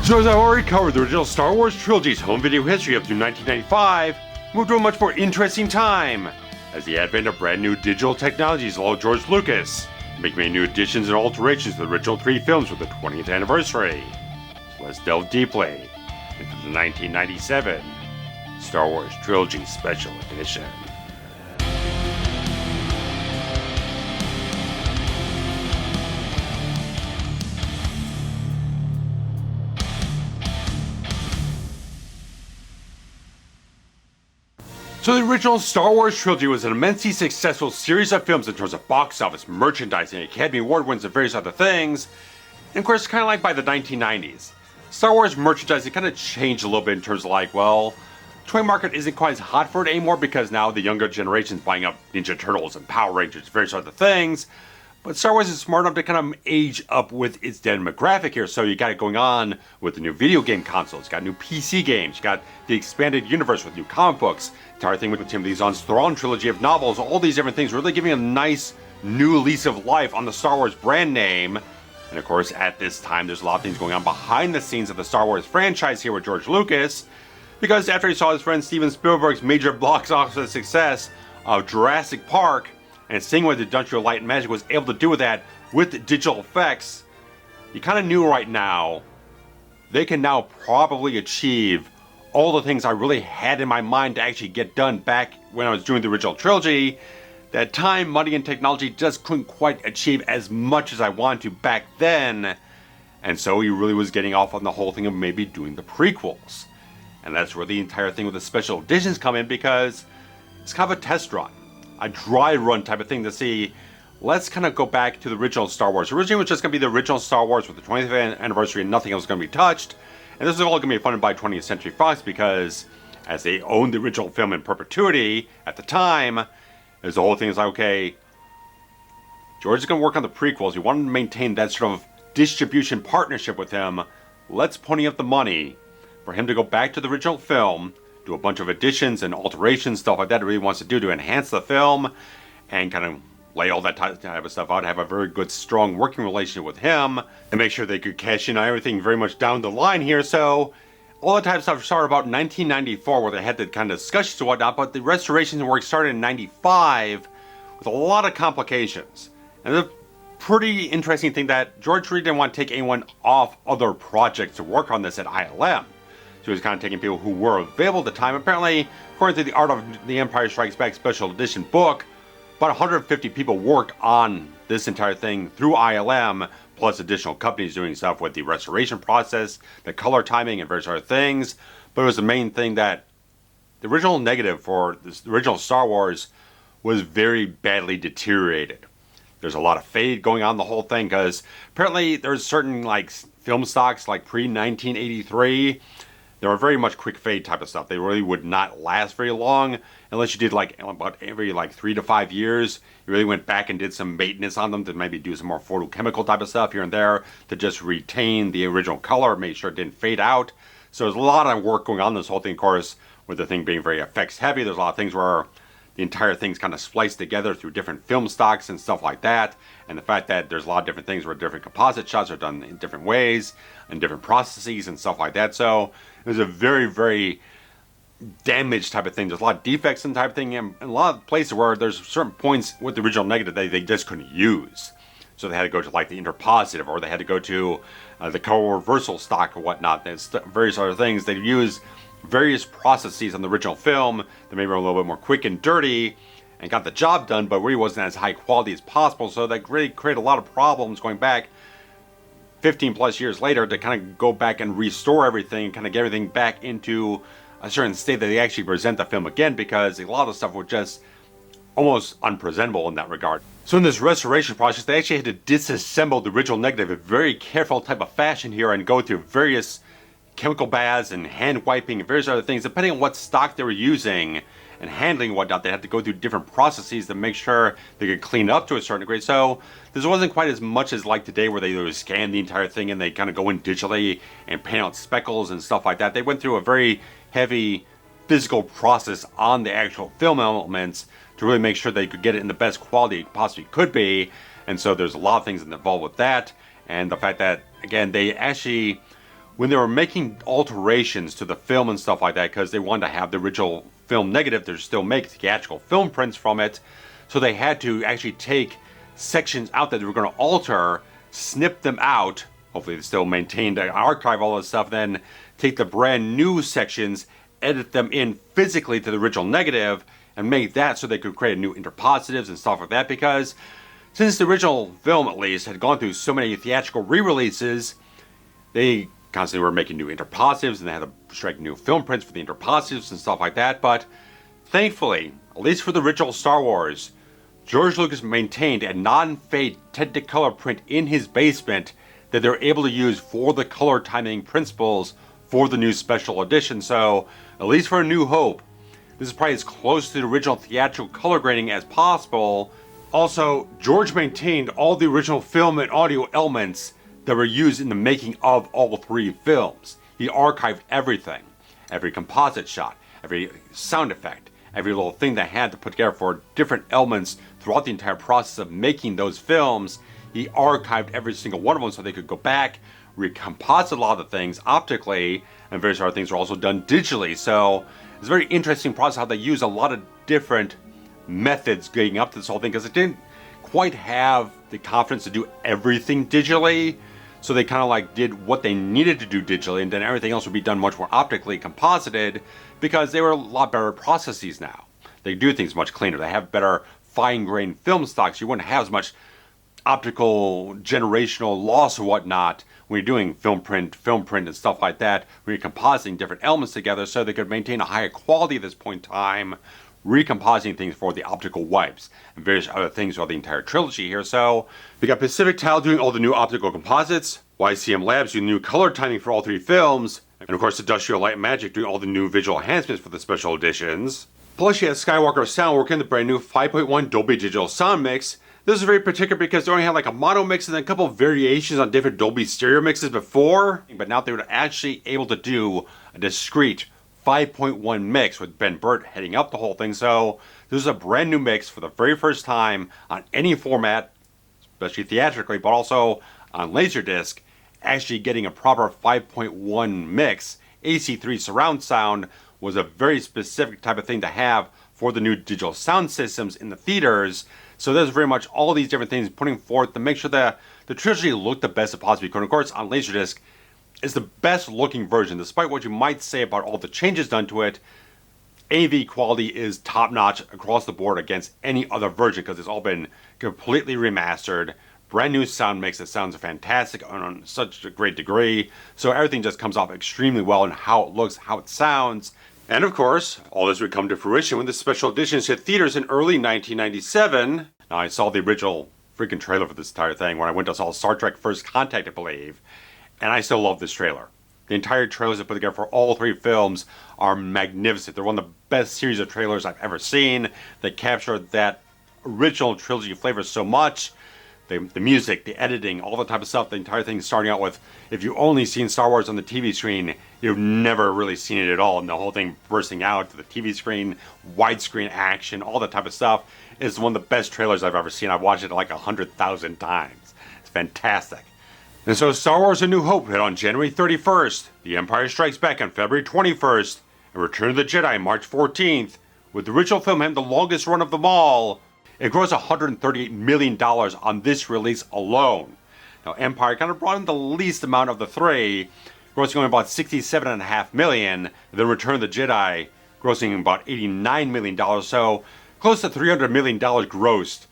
So as I've already covered, the original Star Wars Trilogy's home video history up through 1995 moved to a much more interesting time, as the advent of brand new digital technologies allowed George Lucas to make many new additions and alterations to the original 3 films for the 20th anniversary. So let's delve deeply into the 1997 Star Wars Trilogy Special Edition. So the original Star Wars Trilogy was an immensely successful series of films in terms of box office, merchandising, Academy Award wins, and various other things. And of course, kind of like by the 1990s, Star Wars merchandising kind of changed a little bit in terms of like, well, the toy market isn't quite as hot for it anymore because now the younger generation's buying up Ninja Turtles and Power Rangers, various other things. But Star Wars is smart enough to kind of age up with its demographic here, so you got it going on with the new video game consoles, you got new PC games, you got the expanded universe with new comic books, entire thing with Timothy Zahn's Thrawn trilogy of novels, all these different things really giving a nice new lease of life on the Star Wars brand name. And of course, at this time, there's a lot of things going on behind the scenes of the Star Wars franchise here with George Lucas, because after he saw his friend Steven Spielberg's major box office success of Jurassic Park, and seeing what the Industrial Light and Magic was able to do with that with digital effects, you kind of knew right now they can now probably achieve all the things I really had in my mind to actually get done back when I was doing the original trilogy. That time, money, and technology just couldn't quite achieve as much as I wanted to back then, and so he really was getting off on the whole thing of maybe doing the prequels. And that's where the entire thing with the special editions come in, because it's kind of a test run, a dry run type of thing to see, let's kind of go back to the original Star Wars. Originally it was just going to be the original Star Wars with the 20th anniversary and nothing else was going to be touched. And this is all going to be funded by 20th Century Fox because, as they owned the original film in perpetuity at the time, there's the whole thing is like, okay, George is going to work on the prequels. You want to maintain that sort of distribution partnership with him. Let's pony up the money for him to go back to the original film, do a bunch of additions and alterations, stuff like that he really wants to do to enhance the film, and kind of lay all that type of stuff out, have a very good, strong working relationship with him, and make sure they could cash in on everything very much down the line here. So all that type of stuff started about 1994, where they had the kind of discussions and whatnot, but the restoration work started in 95 with a lot of complications. And the pretty interesting thing that George really didn't want to take anyone off other projects to work on this at ILM. So he was kind of taking people who were available at the time. Apparently, according to the Art of the Empire Strikes Back Special Edition book, about 150 people worked on this entire thing through ILM, plus additional companies doing stuff with the restoration process, the color timing, and various other things. But it was the main thing that the original negative for the original Star Wars was very badly deteriorated. There's a lot of fade going on in the whole thing, because apparently there's certain like film stocks like pre-1983, they were very much quick fade type of stuff. They really would not last very long unless you did like about every like 3 to 5 years. You really went back and did some maintenance on them to maybe do some more photochemical type of stuff here and there to just retain the original color, make sure it didn't fade out. So there's a lot of work going on this whole thing, of course, with the thing being very effects heavy. There's a lot of things where the entire thing's kind of spliced together through different film stocks and stuff like that. And the fact that there's a lot of different things where different composite shots are done in different ways and different processes and stuff like that. So it was a very, very damaged type of thing. There's a lot of defects in the type of thing, and a lot of places where there's certain points with the original negative that they just couldn't use. So they had to go to like the interpositive, or they had to go to the color reversal stock or whatnot. There's various other things. They use various processes on the original film that maybe were a little bit more quick and dirty and got the job done, but really wasn't as high quality as possible. So that really created a lot of problems going back 15 plus years later to kind of go back and restore everything and kind of get everything back into a certain state that they actually present the film again, because a lot of stuff was just almost unpresentable in that regard. So in this restoration process, they actually had to disassemble the original negative in a very careful type of fashion here and go through various chemical baths and hand wiping and various other things. Depending on what stock they were using and handling and whatnot, they had to go through different processes to make sure they could clean up to a certain degree. So this wasn't quite as much as like today, where they would scan the entire thing and they kind of go in digitally and paint out speckles and stuff like that. They went through a very heavy physical process on the actual film elements to really make sure they could get it in the best quality it possibly could be. And so there's a lot of things involved with that. And the fact that, again, they actually when they were making alterations to the film and stuff like that, because they wanted to have the original film negative, to still make theatrical film prints from it, so they had to actually take sections out that they were going to alter, snip them out, hopefully they still maintained and archive all this stuff, then take the brand new sections, edit them in physically to the original negative, and make that so they could create new interpositives and stuff like that, because since the original film, at least, had gone through so many theatrical re-releases, they constantly were making new interpositives, and they had to strike new film prints for the interpositives and stuff like that. But thankfully, at least for the original Star Wars, George Lucas maintained a non-fade Technicolor print in his basement that they're able to use for the color timing principles for the new special edition. So, at least for A New Hope, this is probably as close to the original theatrical color grading as possible. Also, George maintained all the original film and audio elements that were used in the making of all three films. He archived everything. Every composite shot, every sound effect, every little thing they had to put together for different elements throughout the entire process of making those films. He archived every single one of them so they could go back, recomposite a lot of the things optically, and various other things were also done digitally. So it's a very interesting process how they use a lot of different methods getting up to this whole thing, because it didn't quite have the confidence to do everything digitally. So they kind of like did what they needed to do digitally, and then everything else would be done much more optically composited, because they were a lot better processes now. They do things much cleaner. They have better fine-grained film stocks. You wouldn't have as much optical generational loss or whatnot when you're doing film print and stuff like that, when you're compositing different elements together, so they could maintain a higher quality at this point in time, recompositing things for the optical wipes and various other things throughout the entire trilogy here. So we got Pacific Tile doing all the new optical composites, YCM Labs doing new color timing for all three films, and of course Industrial Light and Magic doing all the new visual enhancements for the special editions. Plus you had Skywalker Sound working the brand new 5.1 Dolby Digital sound mix. This is very particular because they only had like a mono mix and then a couple of variations on different Dolby stereo mixes before, but now they were actually able to do a discrete 5.1 mix with Ben Burt heading up the whole thing. So this is a brand new mix for the very first time on any format, especially theatrically, but also on Laserdisc, actually getting a proper 5.1 mix. AC3 surround sound was a very specific type of thing to have for the new digital sound systems in the theaters. So there's very much all these different things putting forth to make sure that the trilogy looked the best it possibly could. And of course, on Laserdisc, is the best looking version, despite what you might say about all the changes done to it. AV quality is top notch across the board against any other version, because it's all been completely remastered, brand new sound mix that sounds fantastic on such a great degree. So everything just comes off extremely well in how it looks, how it sounds. And of course, all this would come to fruition when the special editions hit theaters in early 1997. Now, I saw the original freaking trailer for this entire thing when I went to saw Star Trek First Contact, I believe. And I still love this trailer. The entire trailers they put together for all three films are magnificent. They're one of the best series of trailers I've ever seen. They capture that original trilogy flavor so much. The music, the editing, all the type of stuff, the entire thing starting out with, if you've only seen Star Wars on the TV screen, you've never really seen it at all. And the whole thing bursting out to the TV screen, widescreen action, all that type of stuff is one of the best trailers I've ever seen. I've watched it like 100,000 times. It's fantastic. And so Star Wars A New Hope hit on January 31st, The Empire Strikes Back on February 21st, and Return of the Jedi March 14th, with the original film having the longest run of them all. It grossed $138 million on this release alone. Now Empire kind of brought in the least amount of the three, grossing only about $67.5 million, and then Return of the Jedi grossing about $89 million, so close to $300 million grossed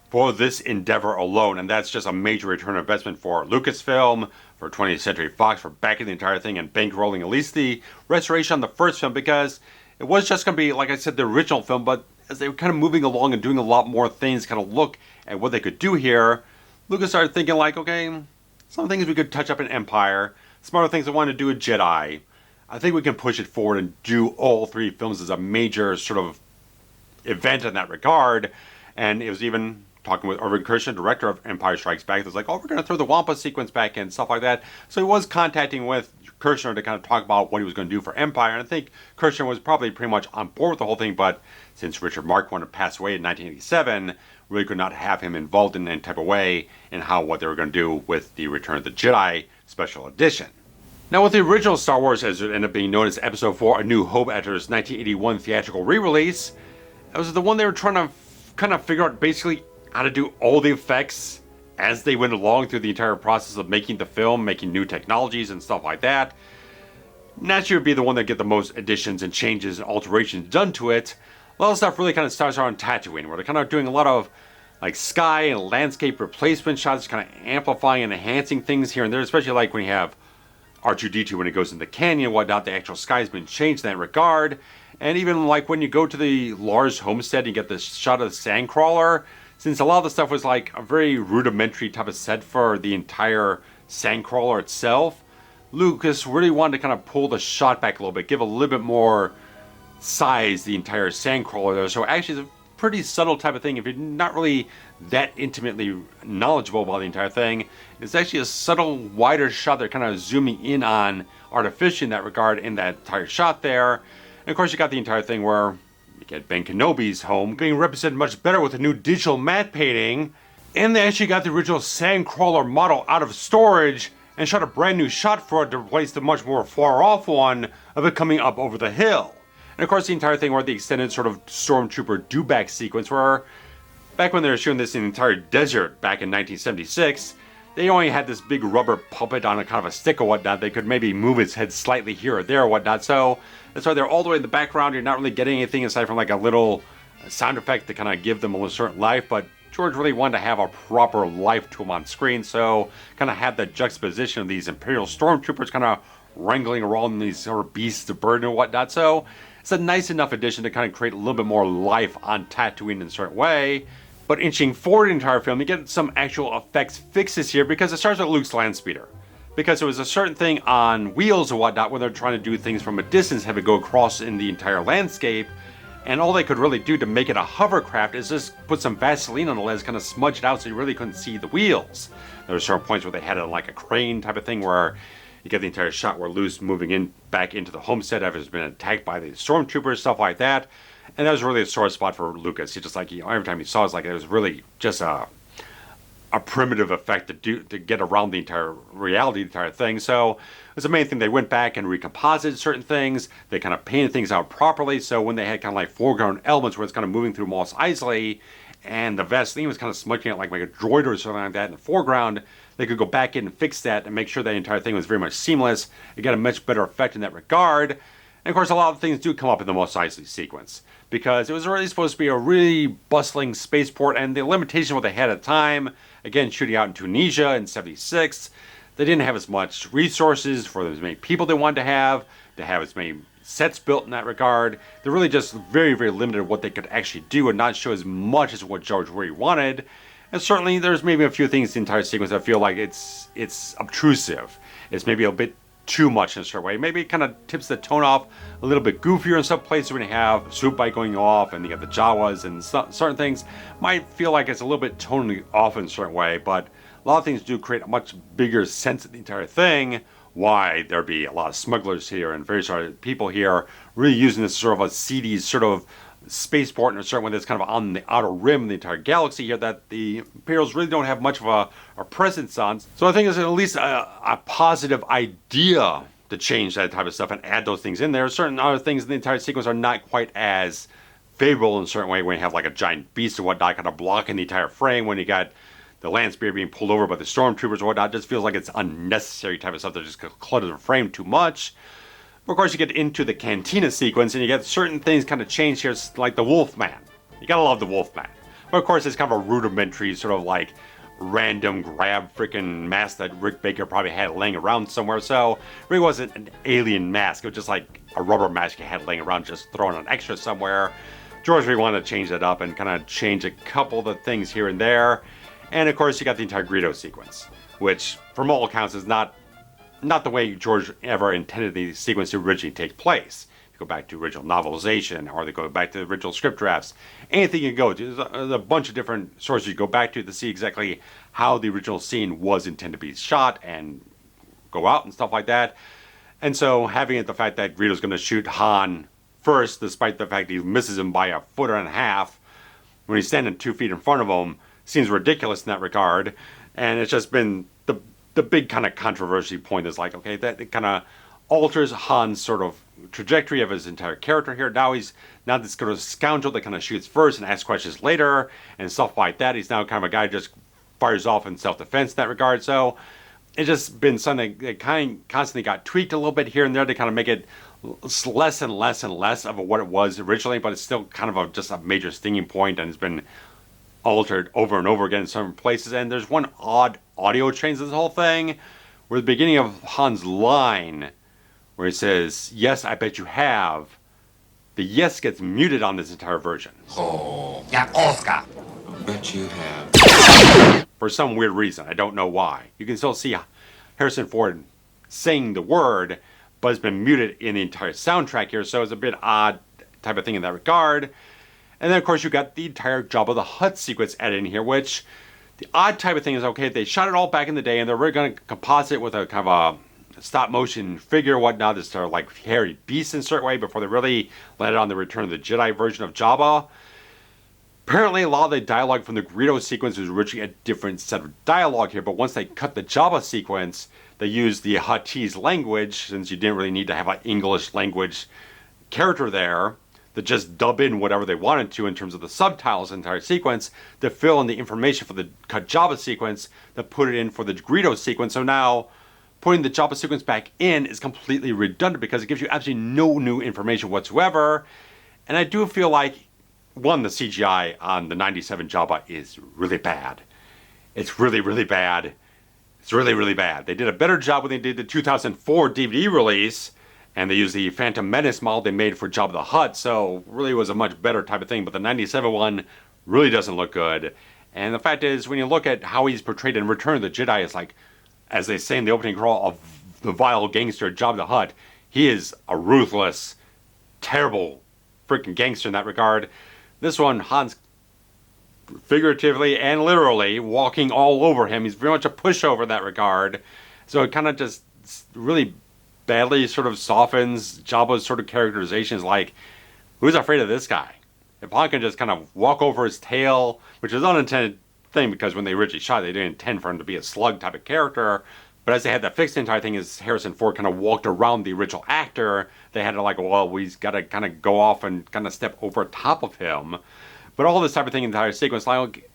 for this endeavor alone, and that's just a major return on investment for Lucasfilm, for 20th Century Fox, for backing the entire thing and bankrolling at least the restoration on the first film, because it was just going to be, like I said, the original film, but as they were kind of moving along and doing a lot more things, kind of look at what they could do here, Lucas started thinking like, okay, some things we could touch up in Empire, some other things I want to do with Jedi. I think we can push it forward and do all three films as a major sort of event in that regard, and it was even talking with Irvin Kershner, director of Empire Strikes Back. It was like, oh, we're going to throw the Wampa sequence back in, stuff like that. So he was contacting with Kershner to kind of talk about what he was going to do for Empire. And I think Kershner was probably pretty much on board with the whole thing, but since Richard Marquand had passed away in 1987, really could not have him involved in any type of way in what they were going to do with the Return of the Jedi special edition. Now, with the original Star Wars, as it ended up being known as Episode 4, A New Hope, after its 1981 theatrical re-release, it was the one they were trying to kind of figure out basically how to do all the effects as they went along through the entire process of making the film, making new technologies and stuff like that. Naturally, would be the one that get the most additions and changes and alterations done to it. A lot of stuff really kind of starts on Tatooine, where they're kind of doing a lot of like sky and landscape replacement shots, kind of amplifying and enhancing things here and there, especially like when you have R2-D2 when it goes in the canyon and whatnot, the actual sky's been changed in that regard. And even like when you go to the Lars homestead, you get this shot of the Sandcrawler. Since a lot of the stuff was like a very rudimentary type of set for the entire Sandcrawler itself, Lucas really wanted to kind of pull the shot back a little bit, give a little bit more size the entire Sandcrawler there. So actually it's a pretty subtle type of thing. If you're not really that intimately knowledgeable about the entire thing, it's actually a subtle wider shot. They're kind of zooming in on artificially in that regard in that entire shot there. And of course you got the entire thing where you get Ben Kenobi's home being represented much better with a new digital matte painting. And they actually got the original Sandcrawler model out of storage and shot a brand new shot for it to replace the much more far off one of it coming up over the hill. And of course the entire thing where the extended sort of Stormtrooper do-back sequence where back when they were shooting this in the entire desert back in 1976, they only had this big rubber puppet on a kind of a stick or whatnot. They could maybe move its head slightly here or there or whatnot. So that's why they're all the way in the background. You're not really getting anything aside from like a little sound effect to kind of give them a certain life. But George really wanted to have a proper life to them on screen. So kind of had the juxtaposition of these Imperial Stormtroopers kind of wrangling around these sort of beasts of burden and whatnot. So it's a nice enough addition to kind of create a little bit more life on Tatooine in a certain way. But inching forward in the entire film, you get some actual effects fixes here because it starts with Luke's land speeder. Because it was a certain thing on wheels and whatnot when they're trying to do things from a distance, have it go across in the entire landscape. And all they could really do to make it a hovercraft is just put some Vaseline on the lens, kind of smudge it out so you really couldn't see the wheels. There were certain points where they had it on like a crane type of thing where you get the entire shot where Luke's moving in back into the homestead after he's been attacked by the stormtroopers, stuff like that. And that was really a sore spot for Lucas. He just like, every time he saw it, was like it was really just a primitive effect to get around the entire reality, the entire thing. So it was the main thing. They went back and recomposited certain things. They kind of painted things out properly. So when they had kind of like foreground elements where it's kind of moving through Mos Eisley, and the Vaseline was kind of smudging it like a droid or something like that in the foreground, they could go back in and fix that and make sure that entire thing was very much seamless. It got a much better effect in that regard. And of course, a lot of things do come up in the Mos Eisley sequence because it was really supposed to be a really bustling spaceport, and the limitation of what they had at the time, again, shooting out in Tunisia in '76, they didn't have as much resources for as many people they wanted to have as many sets built in that regard. They're really just very, very limited in what they could actually do and not show as much as what George really wanted. And certainly there's maybe a few things in the entire sequence that feel like it's obtrusive. It's maybe a bit too much in a certain way. Maybe it kind of tips the tone off a little bit goofier in some places when you have Swoop Bike going off and you got the Jawas and certain things might feel like it's a little bit tonally off in a certain way, but a lot of things do create a much bigger sense of the entire thing. Why there be a lot of smugglers here and various other people here really using this sort of a seedy sort of spaceport in a certain way that's kind of on the outer rim of the entire galaxy here that the Imperials really don't have much of a presence on. So I think it's at least a positive idea to change that type of stuff and add those things in there. Certain other things in the entire sequence are not quite as favorable in a certain way when you have like a giant beast or whatnot kind of blocking the entire frame, when you got the land speeder being pulled over by the stormtroopers or whatnot. It just feels like it's unnecessary type of stuff that just clutters the frame too much. Of course, you get into the cantina sequence and you get certain things kind of change here, like the Wolfman. You gotta love the Wolfman. But of course, it's kind of a rudimentary sort of like random grab freaking mask that Rick Baker probably had laying around somewhere. So it really wasn't an alien mask. It was just like a rubber mask you had laying around, just throwing an extra somewhere. George really wanted to change that up and kind of change a couple of the things here and there. And of course, you got the entire Greedo sequence, which from all accounts is not the way George ever intended the sequence to originally take place. You go back to original novelization, or they go back to the original script drafts. Anything you go to, there's a bunch of different sources you go back to see exactly how the original scene was intended to be shot and go out and stuff like that. And so having it the fact that Greedo's going to shoot Han first, despite the fact he misses him by 1.5 feet when he's standing 2 feet in front of him, seems ridiculous in that regard. And it's just been the the big kind of controversy point is like, okay, that it kind of alters Han's sort of trajectory of his entire character here. Now he's not this sort of scoundrel that kind of shoots first and asks questions later and stuff like that. He's now kind of a guy who just fires off in self-defense in that regard. So it's just been something that kind of constantly got tweaked a little bit here and there to kind of make it less and less and less of what it was originally, but it's still kind of just a major stinging point, and it's been altered over and over again in some places. And there's one odd audio change to this whole thing, where the beginning of Han's line, where he says, "Yes, I bet you have," the yes gets muted on this entire version. Oh, yeah, Oscar. I bet you have. For some weird reason. I don't know why. You can still see Harrison Ford saying the word, but it's been muted in the entire soundtrack here, so it's a bit odd type of thing in that regard. And then, of course, you got the entire Jabba the Hutt sequence added in here, which the odd type of thing is, okay, they shot it all back in the day, and they're really going to composite with a kind of a stop-motion figure or whatnot, this sort of like hairy beast in a certain way, before they really landed on the Return of the Jedi version of Jabba. Apparently, a lot of the dialogue from the Greedo sequence was originally a different set of dialogue here, but once they cut the Jabba sequence, they used the Huttese language, since you didn't really need to have an English language character there, to just dub in whatever they wanted to in terms of the subtitles in the entire sequence, to fill in the information for the cut Jabba sequence, to put it in for the Greedo sequence. So now, putting the Jabba sequence back in is completely redundant because it gives you absolutely no new information whatsoever. And I do feel like, one, the CGI on the 97 Jabba is really bad. It's really, really bad. It's really, really bad. They did a better job when they did the 2004 DVD release, and they used the Phantom Menace model they made for Jabba the Hutt, so really was a much better type of thing. But the 97 one really doesn't look good. And the fact is, when you look at how he's portrayed in Return of the Jedi, it's like, as they say in the opening crawl of the vile gangster Jabba the Hutt, he is a ruthless, terrible freaking gangster in that regard. This one, Han's figuratively and literally walking all over him. He's very much a pushover in that regard. So it kind of just really badly sort of softens Jabba's sort of characterizations. Like, who's afraid of this guy? If Han can just kind of walk over his tail, which is an unintended thing because when they originally shot it, they didn't intend for him to be a slug type of character. But as they had that fixed, the entire thing is Harrison Ford kind of walked around the original actor. They had to like, well, we've got to kind of go off and kind of step over top of him. But all this type of thing in the entire sequence, like,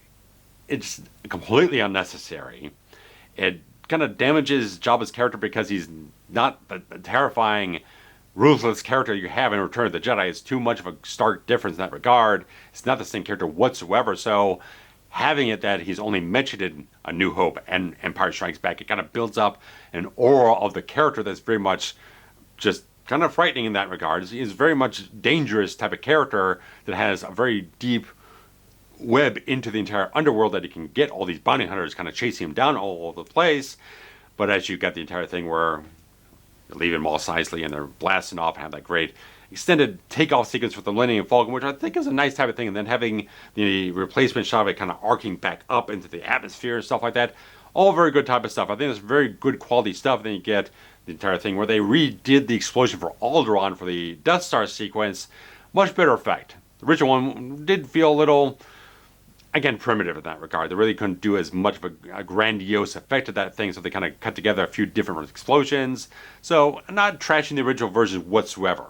it's completely unnecessary. It kind of damages Jabba's character because he's not the terrifying, ruthless character you have in Return of the Jedi. It's too much of a stark difference in that regard. It's not the same character whatsoever. So having it that he's only mentioned in A New Hope and Empire Strikes Back, it kind of builds up an aura of the character that's very much just kind of frightening in that regard. He's very much dangerous type of character that has a very deep web into the entire underworld that he can get all these bounty hunters kind of chasing him down all over the place. But as you got the entire thing where you're leaving Mos Eisley and they're blasting off and have that great extended takeoff sequence with the Millennium Falcon, which I think is a nice type of thing, and then having the replacement shot of it kind of arcing back up into the atmosphere and stuff like that, all very good type of stuff. I think it's very good quality stuff. Then you get the entire thing where they redid the explosion for Alderaan for the Death Star sequence, much better effect. The original one did feel a little, again, primitive in that regard. They really couldn't do as much of a grandiose effect to that thing, so they kind of cut together a few different explosions. So I'm not trashing the original versions whatsoever.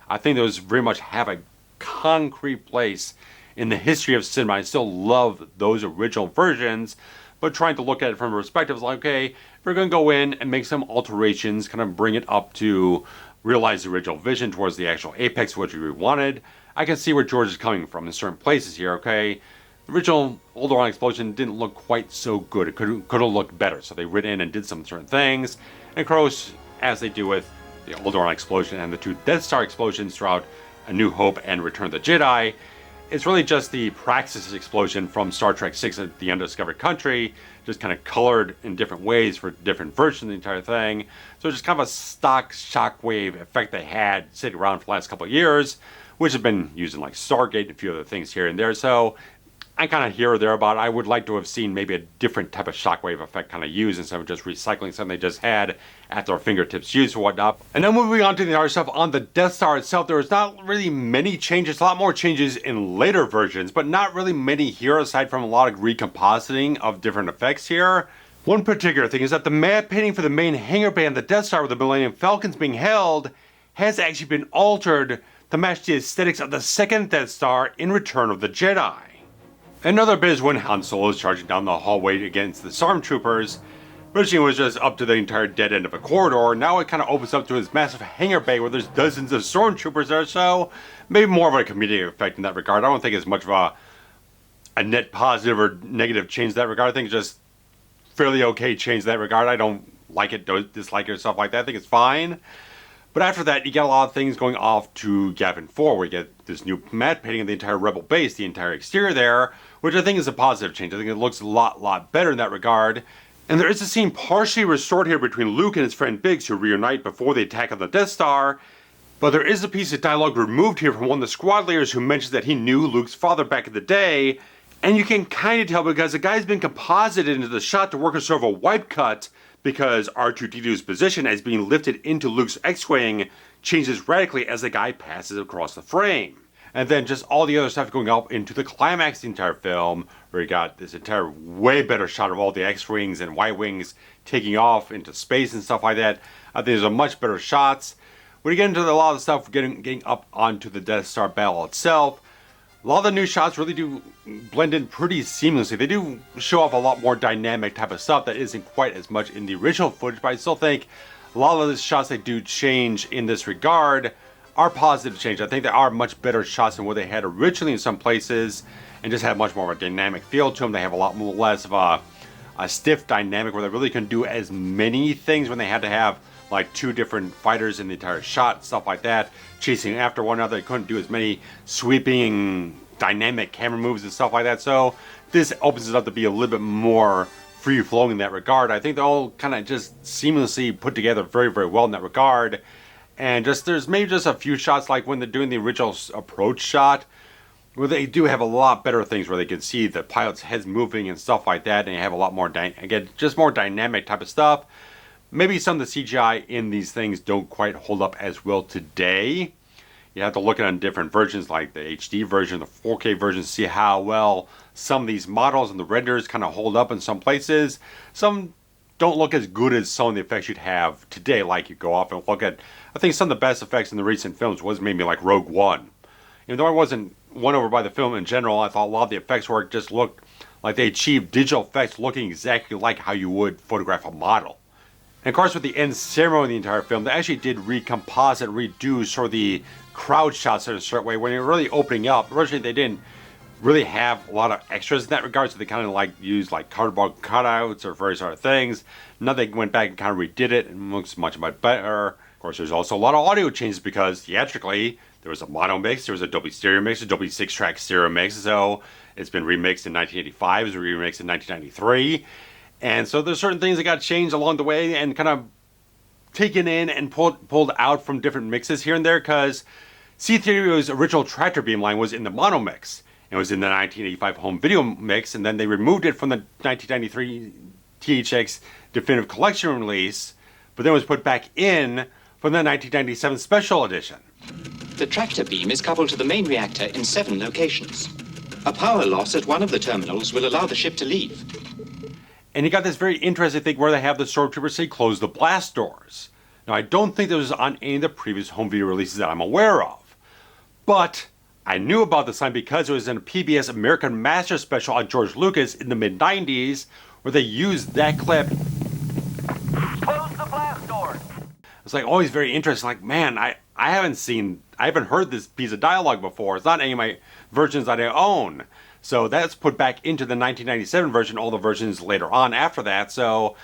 I think those very much have a concrete place in the history of cinema. I still love those original versions, but trying to look at it from a perspective is like, okay, if we're going to go in and make some alterations, kind of bring it up to realize the original vision towards the actual apex of what we wanted, I can see where George is coming from in certain places here, okay? The original Alderaan explosion didn't look quite so good. It could have looked better, so they went in and did some certain things. And of course, as they do with the Alderaan explosion and the two Death Star explosions throughout A New Hope and Return of the Jedi, it's really just the Praxis explosion from Star Trek VI at the Undiscovered Country, just kind of colored in different ways for different versions of the entire thing. So it's just kind of a stock shockwave effect they had sitting around for the last couple of years, which have been used in like Stargate and a few other things here and there. So I kind of here or there about I would like to have seen maybe a different type of shockwave effect kind of used instead of just recycling something they just had at their fingertips used or whatnot. And then moving on to the other stuff on the Death Star itself, there was not really many changes, a lot more changes in later versions, but not really many here aside from a lot of recompositing of different effects here. One particular thing is that the matte painting for the main hangar bay on the Death Star where the Millennium Falcon's being held has actually been altered to match the aesthetics of the second Death Star in Return of the Jedi. Another bit is when Han Solo is charging down the hallway against the stormtroopers. Originally it was just up to the entire dead end of a corridor, now it kind of opens up to this massive hangar bay where there's dozens of stormtroopers there, so maybe more of a comedic effect in that regard. I don't think it's much of a net positive or negative change in that regard. I think it's just fairly okay change in that regard. I don't like it, don't dislike it, or stuff like that. I think it's fine. But after that, you get a lot of things going off to Gavin 4, where you get this new matte painting of the entire Rebel base, the entire exterior there, which I think is a positive change. I think it looks a lot better in that regard. And there is a scene partially restored here between Luke and his friend Biggs, who reunite before the attack on the Death Star. But there is a piece of dialogue removed here from one of the squad leaders who mentions that he knew Luke's father back in the day. And you can kind of tell because the guy's been composited into the shot to work as sort of a wipe cut, because R2-D2's position as being lifted into Luke's X-Wing changes radically as the guy passes across the frame. And then just all the other stuff going up into the climax of the entire film, where you got this entire way better shot of all the X-Wings and Y-Wings taking off into space and stuff like that. I think there's a much better shots. When you get into a lot of the stuff getting up onto the Death Star battle itself, a lot of the new shots really do blend in pretty seamlessly. They do show off a lot more dynamic type of stuff that isn't quite as much in the original footage, but I still think a lot of the shots they do change in this regard are positive change. I think they are much better shots than what they had originally in some places, and just have much more of a dynamic feel to them. They have a lot more less of a stiff dynamic where they really couldn't do as many things when they had to have like two different fighters in the entire shot, stuff like that, chasing after one another. They couldn't do as many sweeping dynamic camera moves and stuff like that. So this opens it up to be a little bit more free-flowing in that regard. I think they all kind of just seamlessly put together very well in that regard. And just there's maybe just a few shots like when they're doing the original approach shot, where they do have a lot better things where they can see the pilot's heads moving and stuff like that, and you have a lot more, again, just more dynamic type of stuff. Maybe some of the CGI in these things don't quite hold up as well today. You have to look at different versions like the HD version, the 4K version, to see how well some of these models and the renders kind of hold up in some places. Some don't look as good as some of the effects you'd have today. Like you go off and look at, I think some of the best effects in the recent films was maybe like Rogue One. Even though I wasn't won over by the film in general, I thought a lot of the effects work just looked like they achieved digital effects looking exactly like how you would photograph a model. And of course with the end ceremony of the entire film, they actually did recomposite, redo sort of the crowd shots in a certain way when you're really opening up. Originally they didn't really have a lot of extras in that regard, so they kind of like used like cardboard cutouts or various other things. Now they went back and kind of redid it and looks much better. Of course there's also a lot of audio changes because theatrically there was a mono mix, there was a Dolby stereo mix, a Dolby 6-track stereo mix, so it's been remixed in 1985, it was remixed in 1993. And so there's certain things that got changed along the way and kind of taken in and pulled out from different mixes here and there, because C-3PO's original tractor beam line was in the mono mix. It was in the 1985 home video mix, and then they removed it from the 1993 THX Definitive Collection release, but then it was put back in from the 1997 Special Edition. The tractor beam is coupled to the main reactor in 7 locations. A power loss at one of the terminals will allow the ship to leave. And you got this very interesting thing where they have the stormtroopers say close the blast doors. Now I don't think this was on any of the previous home video releases that I'm aware of, but I knew about the sign because it was in a PBS American Master special on George Lucas in the mid-90s, where they used that clip. Close the blast door. It's like always very interesting. Like, man, I haven't heard this piece of dialogue before. It's not any of my versions that I own. So that's put back into the 1997 version, all the versions later on after that. So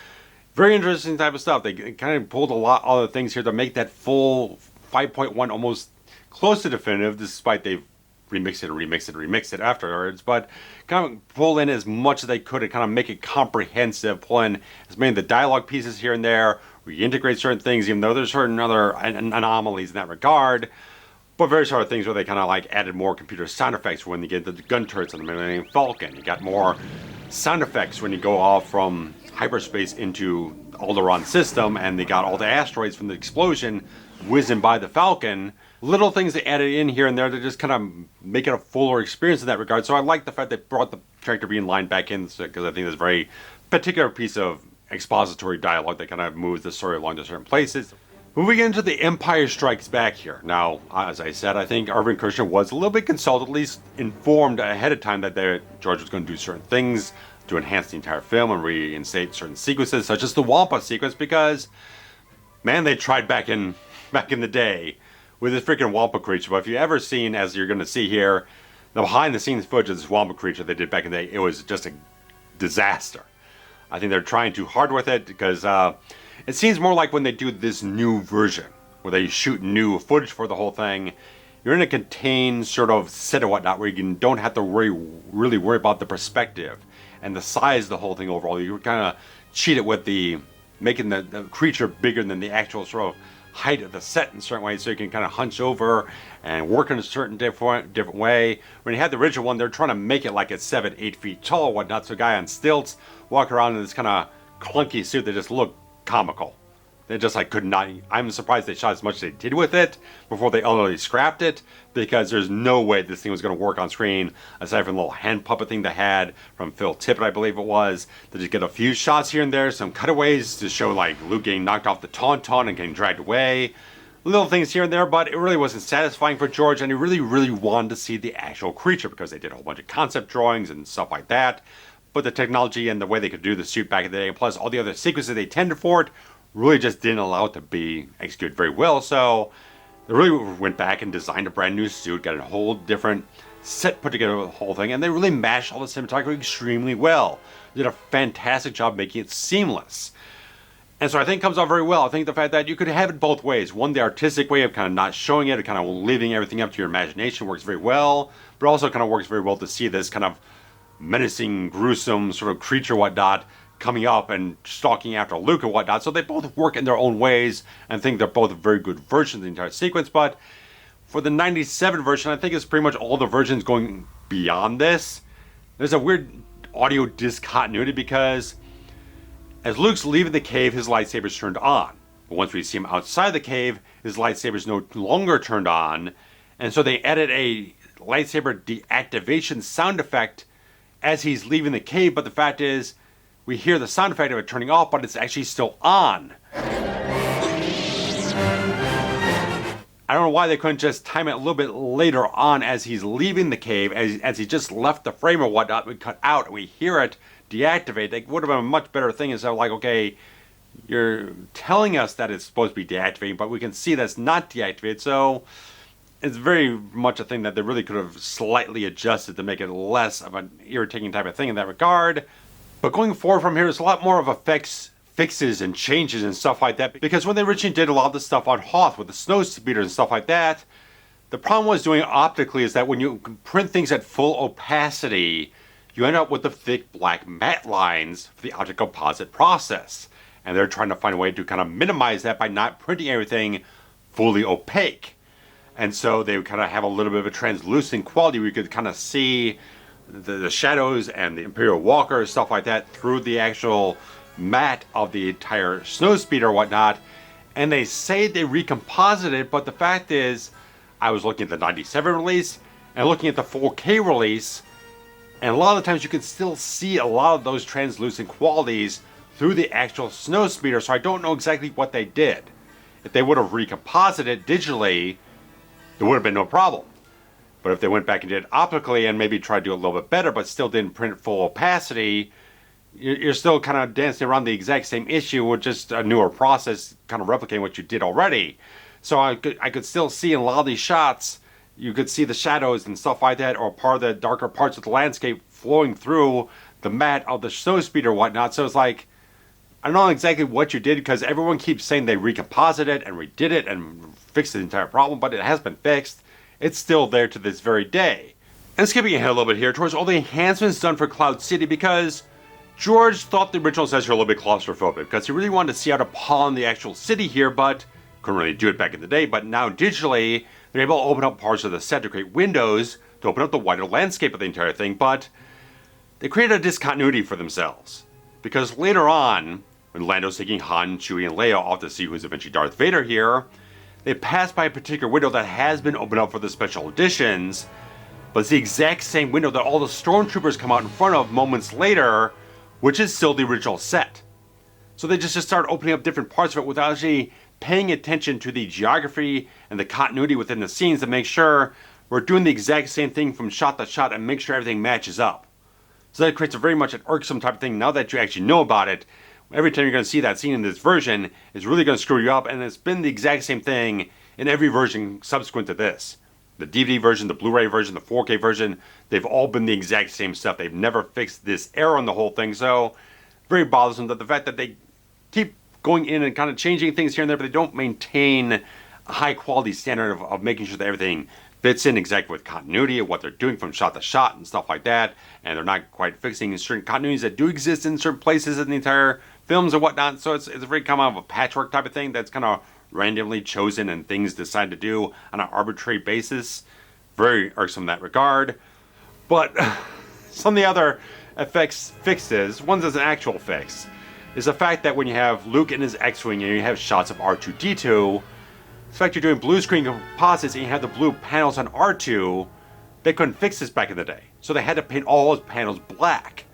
very interesting type of stuff. They kind of pulled a lot of other things here to make that full 5.1 almost close to definitive, despite they've remixed it afterwards. But kind of pull in as much as they could and kind of make it comprehensive, pull in as many of the dialogue pieces here and there, reintegrate certain things, even though there's certain other anomalies in that regard. But various other things where they kind of like added more computer sound effects when you get the gun turrets on the Millennium Falcon. You got more sound effects when you go off from hyperspace into Alderaan system, and they got all the asteroids from the explosion whizzing by the Falcon. Little things they added in here and there to just kind of make it a fuller experience in that regard. So I like the fact they brought the tractor beam line back in, because I think it's a very particular piece of expository dialogue that kind of moves the story along to certain places. Moving into The Empire Strikes Back here. Now, as I said, I think Irvin Kershner was a little bit consulted, at least informed ahead of time that George was going to do certain things to enhance the entire film and reinstate certain sequences, such as the Wampa sequence, because, man, they tried back in the day with this freaking Wampa creature. But if you've ever seen, as you're going to see here, the behind-the-scenes footage of this Wampa creature they did back in the day, it was just a disaster. I think they're trying too hard with it because it seems more like when they do this new version, where they shoot new footage for the whole thing, you're in a contained sort of set or whatnot where you don't have to really worry about the perspective and the size of the whole thing overall. You kind of cheat it with making the creature bigger than the actual sort of height of the set in certain ways, so you can kind of hunch over and work in a certain different way. When you had the original one, they're trying to make it like it's 7-8 feet tall or whatnot, so a guy on stilts walk around in this kind of clunky suit that just looked comical. They just could not. I'm surprised they shot as much as they did with it before they ultimately scrapped it, because there's no way this thing was going to work on screen aside from the little hand puppet thing they had from Phil Tippett, I believe it was. They just get a few shots here and there, some cutaways to show Luke getting knocked off the Tauntaun and getting dragged away. Little things here and there, but it really wasn't satisfying for George, and he really wanted to see the actual creature because they did a whole bunch of concept drawings and stuff like that. But the technology and the way they could do the suit back in the day, and plus all the other sequences they tended for it, really just didn't allow it to be executed very well. So they really went back and designed a brand new suit, got a whole different set put together with the whole thing, and they really mashed all the cinematography extremely well. They did a fantastic job making it seamless. And so I think it comes out very well. I think the fact that you could have it both ways. One, the artistic way of kind of not showing it, kind of leaving everything up to your imagination works very well, but also kind of works very well to see this kind of menacing, gruesome sort of creature whatnot coming up and stalking after Luke and whatnot. So they both work in their own ways, and I think they're both very good versions of the entire sequence. But for the 97 version, I think it's pretty much all the versions going beyond this. There's a weird audio discontinuity because as Luke's leaving the cave, his lightsaber's turned on. But once we see him outside the cave, his lightsaber's no longer turned on. And so they added a lightsaber deactivation sound effect as he's leaving the cave, but the fact is, we hear the sound effect of it turning off, but it's actually still on. I don't know why they couldn't just time it a little bit later on as he's leaving the cave, as he just left the frame or whatnot, we cut out and we hear it deactivate. It would have been a much better thing instead of okay, you're telling us that it's supposed to be deactivating, but we can see that's not deactivated, so it's very much a thing that they really could have slightly adjusted to make it less of an irritating type of thing in that regard. But going forward from here, there's a lot more of fixes and changes and stuff like that, because when they originally did a lot of the stuff on Hoth with the snow speeders and stuff like that, the problem was doing it optically is that when you print things at full opacity, you end up with the thick black matte lines for the optical composite process. And they're trying to find a way to kind of minimize that by not printing everything fully opaque. And so they would kind of have a little bit of a translucent quality where you could kind of see the shadows and the Imperial Walker, stuff like that, through the actual matte of the entire snowspeeder or whatnot. And they say they recomposited, but the fact is, I was looking at the 97 release and looking at the 4K release, and a lot of the times you can still see a lot of those translucent qualities through the actual snowspeeder, so I don't know exactly what they did. If they would have recomposited digitally, it would have been no problem. But if they went back and did it optically and maybe tried to do it a little bit better, but still didn't print full opacity, you're still kind of dancing around the exact same issue with just a newer process, kind of replicating what you did already. So I could still see in a lot of these shots, you could see the shadows and stuff like that, or part of the darker parts of the landscape flowing through the matte of the snowspeeder or whatnot. So it's I don't know exactly what you did, because everyone keeps saying they recomposited it and redid it and fixed the entire problem, but it has been fixed. It's still there to this very day. And skipping ahead a little bit here towards all the enhancements done for Cloud City, because George thought the original sets were a little bit claustrophobic, because he really wanted to see how to pawn the actual city here, but couldn't really do it back in the day. But now digitally, they're able to open up parts of the set to create windows to open up the wider landscape of the entire thing, but they created a discontinuity for themselves. Because later on, when Lando's taking Han, Chewie, and Leia off to see who's eventually Darth Vader here, they pass by a particular window that has been opened up for the special editions, but it's the exact same window that all the stormtroopers come out in front of moments later, which is still the original set. So they just start opening up different parts of it without actually paying attention to the geography and the continuity within the scenes to make sure we're doing the exact same thing from shot to shot and make sure everything matches up. So that creates a very much an irksome type of thing. Now that you actually know about it, every time you're going to see that scene in this version, it's really going to screw you up, and it's been the exact same thing in every version subsequent to this. The DVD version, the Blu-ray version, the 4K version, they've all been the exact same stuff. They've never fixed this error in the whole thing, so very bothersome that the fact that they keep going in and kind of changing things here and there, but they don't maintain a high quality standard of making sure that everything fits in exactly with continuity of what they're doing from shot to shot and stuff like that, and they're not quite fixing certain continuities that do exist in certain places in the entire films and whatnot. So it's a very kind of a patchwork type of thing that's kind of randomly chosen and things decided to do on an arbitrary basis. Very irksome in that regard. But some of the other effects fixes, ones as an actual fix, is the fact that when you have Luke in his X-Wing and you have shots of R2-D2, the fact you're doing blue screen composites and you have the blue panels on R2, they couldn't fix this back in the day. So they had to paint all those panels black.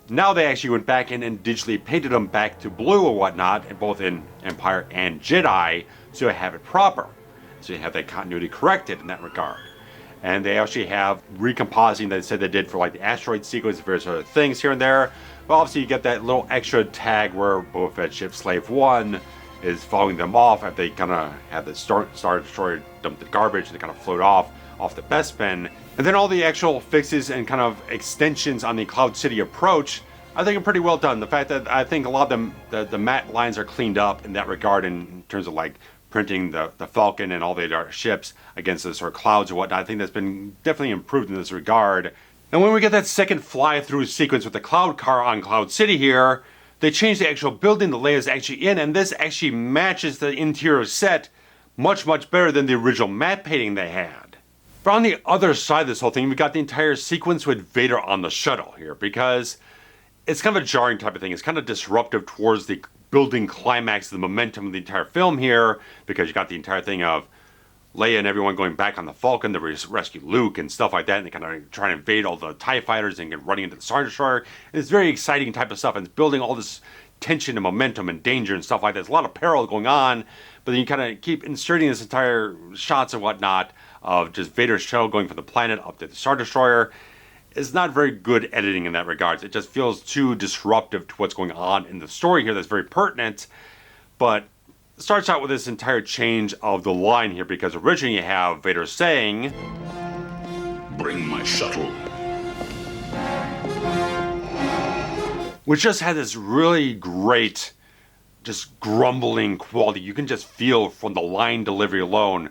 Now they actually went back in and digitally painted them back to blue or whatnot, both in Empire and Jedi, so you have it proper. So you have that continuity corrected in that regard. And they actually have recompositing that they said they did for like the asteroid sequence and various other things here and there. But obviously you get that little extra tag where Boba Fett ship Slave 1 is following them off after they kind of have the Star Destroyer dump the garbage and they kind of float off the Bespin. And then all the actual fixes and kind of extensions on the Cloud City approach, I think are pretty well done. The fact that I think a lot of them, the matte lines are cleaned up in that regard in terms of like printing the Falcon and all the other ships against the sort of clouds or whatnot. I think that's been definitely improved in this regard. And when we get that second fly-through sequence with the Cloud Car on Cloud City here, they changed the actual building the Leia's actually in, and this actually matches the interior set much, much better than the original matte painting they had. But on the other side of this whole thing, we got the entire sequence with Vader on the shuttle here, because it's kind of a jarring type of thing. It's kind of disruptive towards the building climax of the momentum of the entire film here, because you got the entire thing of Leia and everyone going back on the Falcon to rescue Luke and stuff like that, and they kind of try to invade all the TIE fighters and get running into the Star Destroyer. And it's very exciting type of stuff, and it's building all this tension and momentum and danger and stuff like that. There's a lot of peril going on, but then you kind of keep inserting this entire shots and whatnot of just Vader's shuttle going from the planet up to the Star Destroyer. It's not very good editing in that regard. It just feels too disruptive to what's going on in the story here that's very pertinent, but it starts out with this entire change of the line here, because originally you have Vader saying, "Bring my shuttle." Which just had this really great, just grumbling quality. You can just feel from the line delivery alone,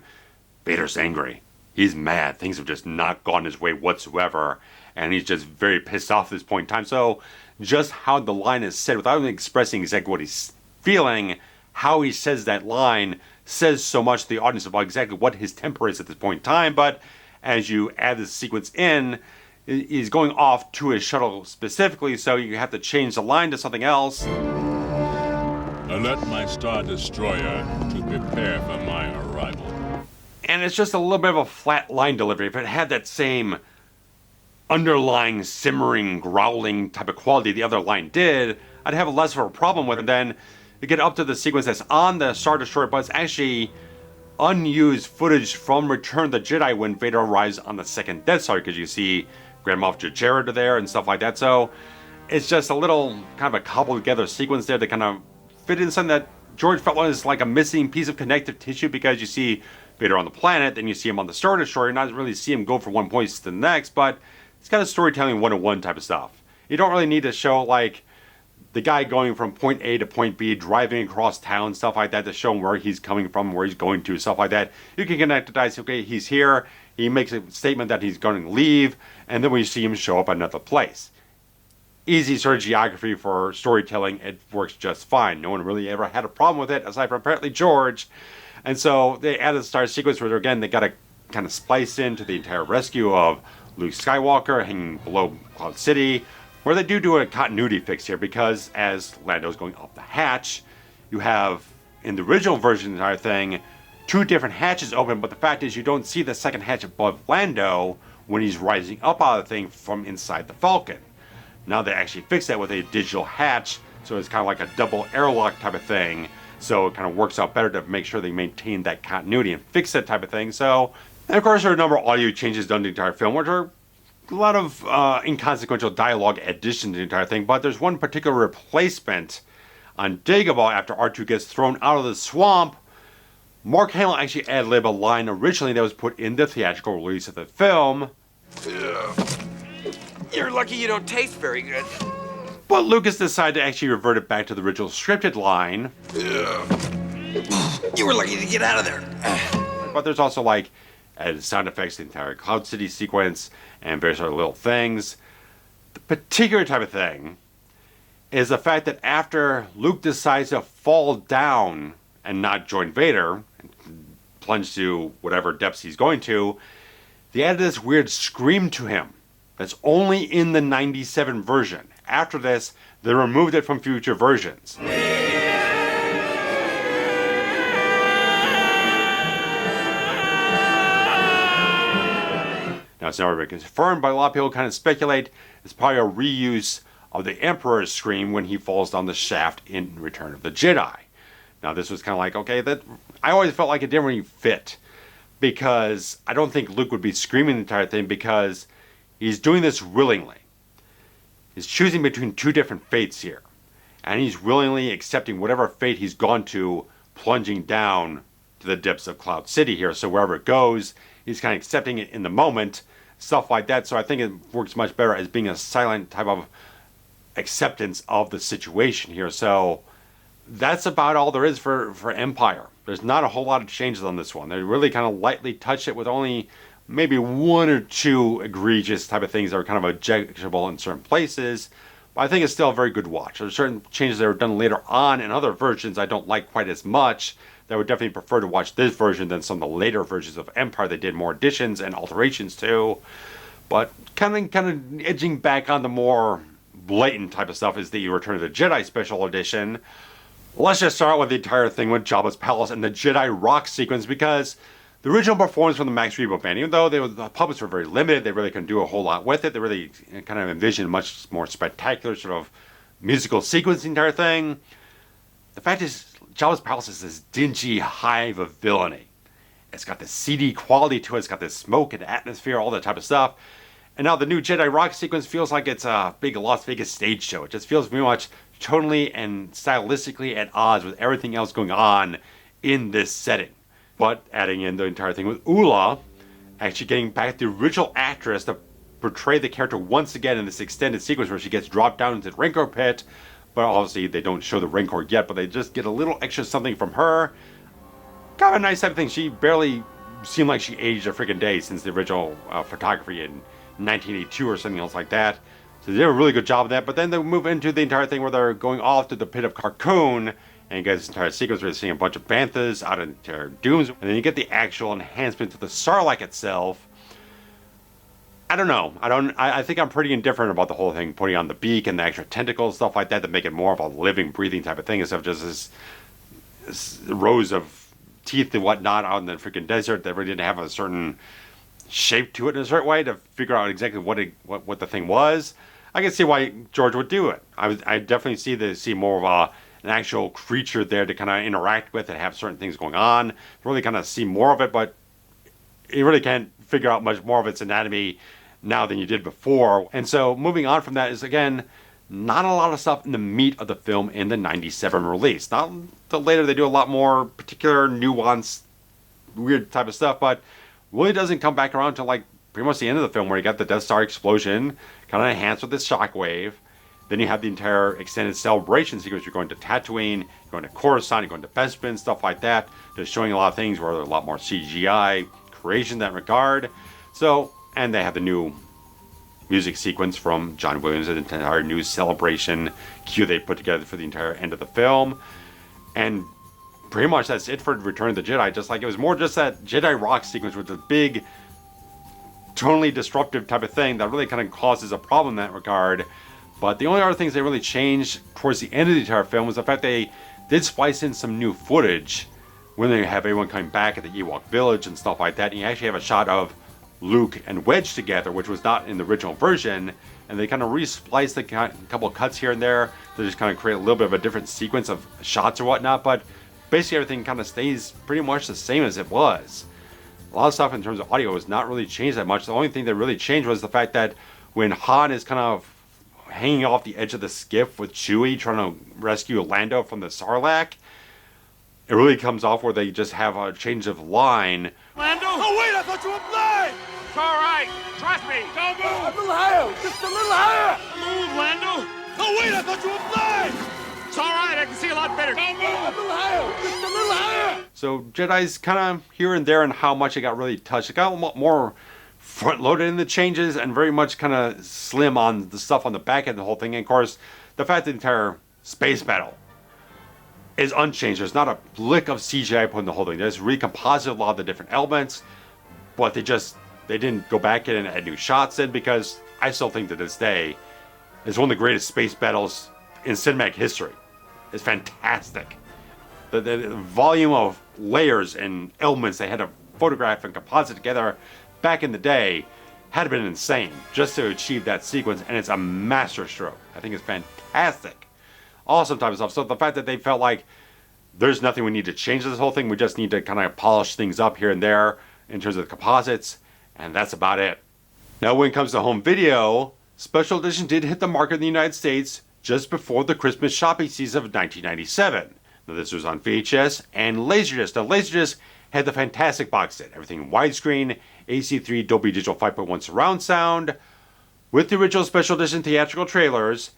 Vader's angry. He's mad. Things have just not gone his way whatsoever. And he's just very pissed off at this point in time. So just how the line is said, without even expressing exactly what he's feeling, how he says that line says so much to the audience about exactly what his temper is at this point in time. But as you add this sequence in, he's going off to his shuttle specifically, so you have to change the line to something else. Alert my Star Destroyer to prepare for my arrival. And it's just a little bit of a flat line delivery. If it had that same underlying, simmering, growling type of quality the other line did, I'd have less of a problem with it. Then you get up to the sequence that's on the Star Destroyer, but it's actually unused footage from Return of the Jedi when Vader arrives on the second Death Star, because you see Grand Moff Jared there and stuff like that. So it's just a little kind of a cobbled together sequence there that kind of fit in something that George felt was like a missing piece of connective tissue, because you see Vader on the planet, then you see him on the Star Destroyer. You're not really see him go from one point to the next, but it's kind of storytelling 101 type of stuff. You don't really need to show like the guy going from point A to point B, driving across town, stuff like that, to show him where he's coming from, where he's going to, stuff like that. You can connect the dots. Okay, he's here. He makes a statement that he's going to leave, and then when you see him show up at another place. Easy sort of geography for storytelling. It works just fine. No one really ever had a problem with it, aside from apparently George. And so they added the Star sequence where, again, they got to kind of splice into the entire rescue of Luke Skywalker hanging below Cloud City, where they do a continuity fix here, because as Lando's going up the hatch, you have, in the original version of the entire thing, two different hatches open, but the fact is you don't see the second hatch above Lando when he's rising up out of the thing from inside the Falcon. Now they actually fixed that with a digital hatch So it's kind of like a double airlock type of thing. So it kind of works out better to make sure they maintain that continuity and fix that type of thing. So, and of course, there are a number of audio changes done to the entire film, which are a lot of inconsequential dialogue addition to the entire thing. But there's one particular replacement on Dagobah after R2 gets thrown out of the swamp. Mark Hamill actually ad-libbed a line originally that was put in the theatrical release of the film. You're lucky you don't taste very good. But Lucas decided to actually revert it back to the original scripted line. You were lucky to get out of there. But there's also like added sound effects, the entire Cloud City sequence, and various other little things. The particular type of thing is the fact that after Luke decides to fall down and not join Vader, and plunge to whatever depths he's going to, they added this weird scream to him that's only in the 97 version. After this, they removed it from future versions. Now, it's never been confirmed, but a lot of people kind of speculate it's probably a reuse of the Emperor's scream when he falls down the shaft in Return of the Jedi. Now, this was kind of like, okay, that I always felt like it didn't really fit, because I don't think Luke would be screaming the entire thing, because he's doing this willingly. He's choosing between two different fates here, and he's willingly accepting whatever fate he's gone to, plunging down to the depths of Cloud City here. So wherever it goes, he's kind of accepting it in the moment, stuff like that. So I think it works much better as being a silent type of acceptance of the situation here. So that's about all there is for Empire. There's not a whole lot of changes on this one. They really kind of lightly touch it with only maybe one or two egregious type of things that are kind of objectionable in certain places. But I think it's still a very good watch. There's certain changes that were done later on in other versions I don't like quite as much. That I would definitely prefer to watch this version than some of the later versions of Empire. They did more additions and alterations too. But kind of edging back on the more blatant type of stuff is the Return of the Jedi Special Edition. Let's just start with the entire thing with Jabba's Palace and the Jedi rock sequence, because the original performance from the Max Rebo band, even though the puppets were very limited, they really couldn't do a whole lot with it. They really kind of envisioned a much more spectacular sort of musical sequence, the entire thing. The fact is, Jabba's Palace is this dingy hive of villainy. It's got this seedy quality to it. It's got this smoke and atmosphere, all that type of stuff. And now the new Jedi rock sequence feels like it's a big Las Vegas stage show. It just feels very much tonally and stylistically at odds with everything else going on in this setting. But adding in the entire thing with Ula, actually getting back the original actress to portray the character once again in this extended sequence where she gets dropped down into the Rancor pit. But obviously they don't show the Rancor yet, but they just get a little extra something from her. Kind of a nice type of thing. She barely seemed like she aged a freaking day since the original photography in 1982 or something else like that. So they did a really good job of that. But then they move into the entire thing where they're going off to the pit of Carkoon, and you get this entire sequence where you're seeing a bunch of banthas out in their dooms, and then you get the actual enhancement to the Sarlacc itself. I don't know. I think I'm pretty indifferent about the whole thing, putting on the beak and the extra tentacles, stuff like that, to make it more of a living, breathing type of thing instead of just this rows of teeth and whatnot out in the freaking desert that really didn't have a certain shape to it in a certain way to figure out exactly what the thing was. I can see why George would do it. I definitely see more of an actual creature there to kind of interact with and have certain things going on. Really kind of see more of it, but you really can't figure out much more of its anatomy now than you did before. And so moving on from that is, again, not a lot of stuff in the meat of the film in the 97 release. Not until later they do a lot more particular nuanced, weird type of stuff, but really doesn't come back around to like pretty much the end of the film where you got the Death Star explosion, kind of enhanced with this shockwave. Then you have the entire extended celebration sequence. You're going to Tatooine, you're going to Coruscant, you're going to Bespin, stuff like that. Just showing a lot of things where there's a lot more CGI creation in that regard. So, and they have the new music sequence from John Williams, an entire new celebration cue they put together for the entire end of the film. And pretty much that's it for Return of the Jedi. Just like it was more just that Jedi rock sequence with the big, tonally disruptive type of thing that really kind of causes a problem in that regard. But the only other things they really changed towards the end of the entire film was the fact they did splice in some new footage when they have everyone coming back at the Ewok village and stuff like that. And you actually have a shot of Luke and Wedge together, which was not in the original version, and they kind of re-spliced a couple of cuts here and there to just kind of create a little bit of a different sequence of shots or whatnot, but basically everything kind of stays pretty much the same as it was. A lot of stuff in terms of audio has not really changed that much. The only thing that really changed was the fact that when Han is kind of hanging off the edge of the skiff with Chewie trying to rescue Lando from the Sarlacc, it really comes off where they just have a change of line. Lando? Oh, wait, I thought you were blind! It's all right. Trust me. Don't move. A little higher. Just a little higher. Move, Lando. Oh, wait, I thought you were blind! It's all right. I can see a lot better. Don't move. A little higher. Just a little higher. So Jedi's kind of here and there in how much it got really touched. It got a lot more front-loaded in the changes and very much kind of slim on the stuff on the back end of the whole thing. And of course, the fact that the entire space battle is unchanged. There's not a lick of CGI put in the whole thing. They just recomposited a lot of the different elements, but they didn't go back in and add new shots in, because I still think to this day it's one of the greatest space battles in cinematic history. It's fantastic. The volume of layers and elements they had to photograph and composite together back in the day had been insane just to achieve that sequence, and it's a masterstroke. I think it's fantastic. Awesome type of stuff. So the fact that they felt like there's nothing we need to change this whole thing, we just need to kind of polish things up here and there in terms of the composites, and that's about it. Now when it comes to home video, Special Edition did hit the market in the United States just before the Christmas shopping season of 1997. Now this was on VHS and Laserdisc. Now Laserdisc had the fantastic box set, everything widescreen, AC3 Dolby Digital 5.1 surround sound, with the original Special Edition theatrical trailers,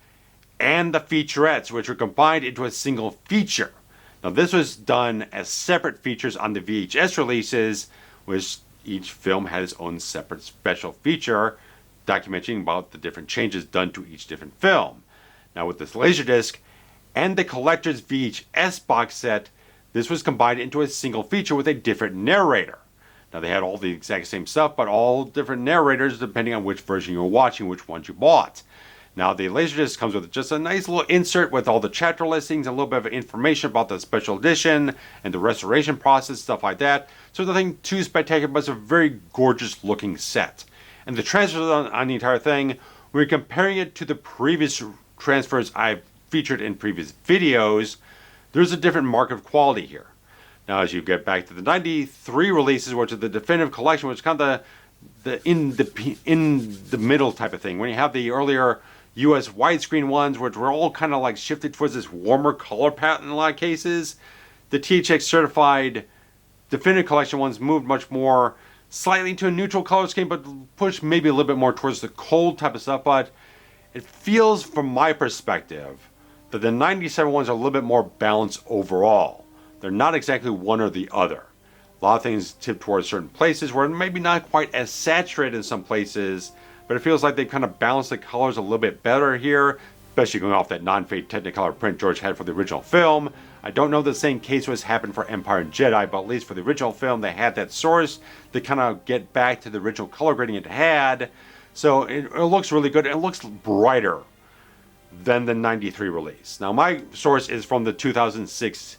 and the featurettes, which were combined into a single feature. Now this was done as separate features on the VHS releases, which each film had its own separate special feature documenting about the different changes done to each different film. Now with this Laserdisc and the collector's VHS box set, this was combined into a single feature with a different narrator. Now they had all the exact same stuff, but all different narrators depending on which version you were watching, which ones you bought. Now the Laserdisc comes with just a nice little insert with all the chapter listings, a little bit of information about the special edition and the restoration process, stuff like that. So nothing too spectacular, but it's a very gorgeous looking set. And the transfers on the entire thing, when comparing it to the previous transfers I've featured in previous videos, there's a different mark of quality here. Now as you get back to the 93 releases, which is the definitive collection, which is kind of the in the middle type of thing, when you have the earlier US widescreen ones, which were all kind of like shifted towards this warmer color pattern in a lot of cases, the THX certified definitive collection ones moved much more slightly to a neutral color scheme, but pushed maybe a little bit more towards the cold type of stuff. But it feels, from my perspective, that the 97 ones are a little bit more balanced overall. They're not exactly one or the other. A lot of things tip towards certain places where maybe not quite as saturated in some places, but it feels like they've kind of balanced the colors a little bit better here, especially going off that non-fade Technicolor print George had for the original film. I don't know if the same case was happened for Empire and Jedi, but at least for the original film, they had that source to kind of get back to the original color grading it had. So it looks really good. It looks brighter than the 93 release. Now my source is from the 2006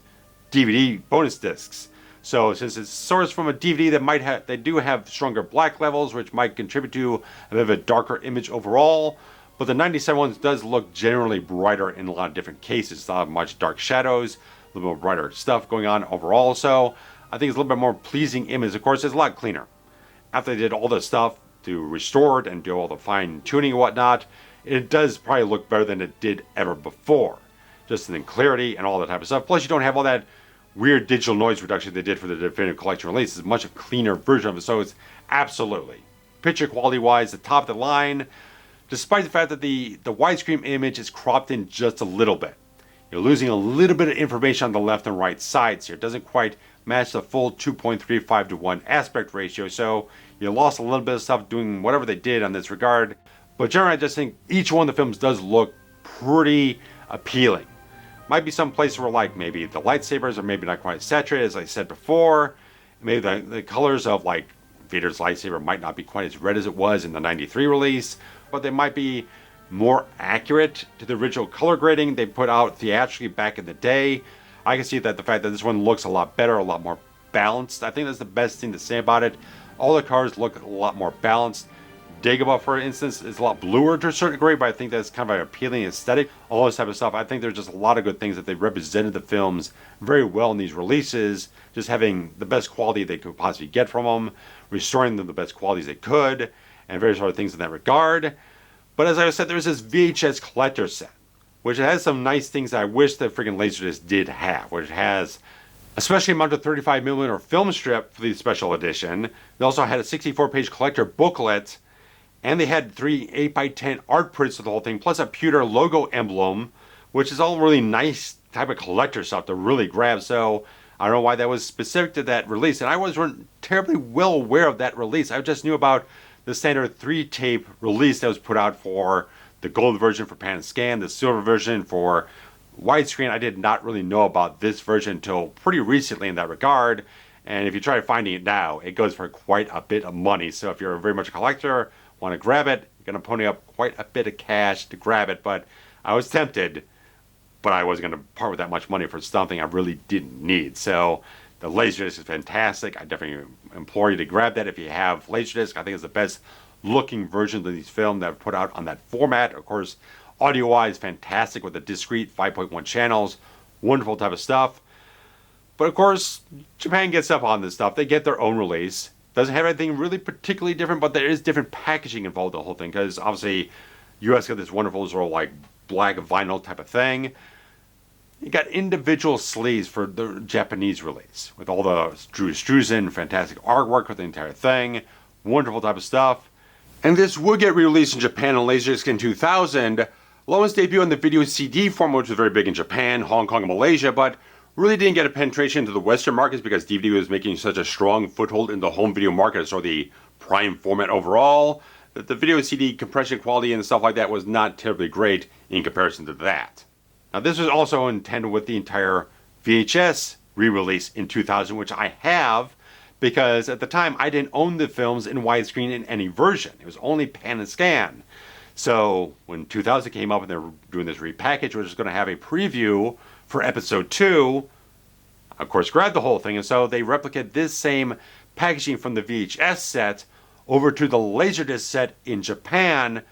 DVD bonus discs. So since it's sourced from a DVD that might have, they do have stronger black levels, which might contribute to a bit of a darker image overall. But the 97 ones does look generally brighter in a lot of different cases. Not much dark shadows, a little more brighter stuff going on overall. So I think it's a little bit more pleasing image. Of course, it's a lot cleaner. After they did all the stuff to restore it and do all the fine tuning and whatnot, it does probably look better than it did ever before. Just in clarity and all that type of stuff. Plus you don't have all that weird digital noise reduction they did for the definitive collection release. It's a much cleaner version of it, so it's absolutely, picture quality wise, the top of the line, despite the fact that the widescreen image is cropped in just a little bit. You're losing a little bit of information on the left and right sides here. It doesn't quite match the full 2.35 to 1 aspect ratio, so you lost a little bit of stuff doing whatever they did on this regard. But generally I just think each one of the films does look pretty appealing. Might be some place where like maybe the lightsabers are maybe not quite saturated, as I said before. Maybe the colors of like Vader's lightsaber might not be quite as red as it was in the 93 release, but they might be more accurate to the original color grading they put out theatrically back in the day. I can see that the fact that this one looks a lot better, a lot more balanced. I think that's the best thing to say about it. All the cars look a lot more balanced. Dagobah, for instance, is a lot bluer to a certain degree, but I think that's kind of an appealing aesthetic. All this type of stuff. I think there's just a lot of good things that they represented the films very well in these releases. Just having the best quality they could possibly get from them, restoring them the best qualities they could, and various other things in that regard. But as I said, there's this VHS collector set, which has some nice things that I wish that freaking Laserdisc did have, which has a specially mounted 35mm film strip for the special edition. They also had a 64-page collector booklet, and they had 3 8x10 art prints of the whole thing, plus a pewter logo emblem, which is all really nice type of collector stuff to really grab. So I don't know why that was specific to that release, and I wasn't terribly well aware of that release. I just knew about the standard 3-tape release that was put out for the gold version for pan and scan, the silver version for widescreen. I did not really know about this version until pretty recently in that regard. And if you try finding it now, it goes for quite a bit of money. So if you're very much a collector, want to grab it, you're going to pony up quite a bit of cash to grab it. But I was tempted, but I wasn't going to part with that much money for something I really didn't need. So the Laserdisc is fantastic. I definitely implore you to grab that if you have Laserdisc. I think it's the best looking version of these films that are put out on that format. Of course, audio-wise, fantastic with the discrete 5.1 channels. Wonderful type of stuff. But of course, Japan gets up on this stuff. They get their own release. Doesn't have anything really particularly different, but there is different packaging involved in the whole thing, because obviously US got this wonderful sort of like black vinyl type of thing. You got individual sleeves for the Japanese release with all the Drew Struzan fantastic artwork with the entire thing. Wonderful type of stuff. And this would get released in Japan on Laserdisc in 2000. Along its debut in the video CD format, which was very big in Japan, Hong Kong, and Malaysia, but really didn't get a penetration into the Western markets because DVD was making such a strong foothold in the home video market, or the prime format overall, that the video CD compression quality and stuff like that was not terribly great in comparison to that. Now this was also intended with the entire VHS re-release in 2000, which I have, because at the time I didn't own the films in widescreen in any version. It was only pan and scan. So when 2000 came up and they were doing this repackage, which was going to have a preview for episode 2, of course grabbed the whole thing, and so they replicated this same packaging from the VHS set over to the Laserdisc set in Japan,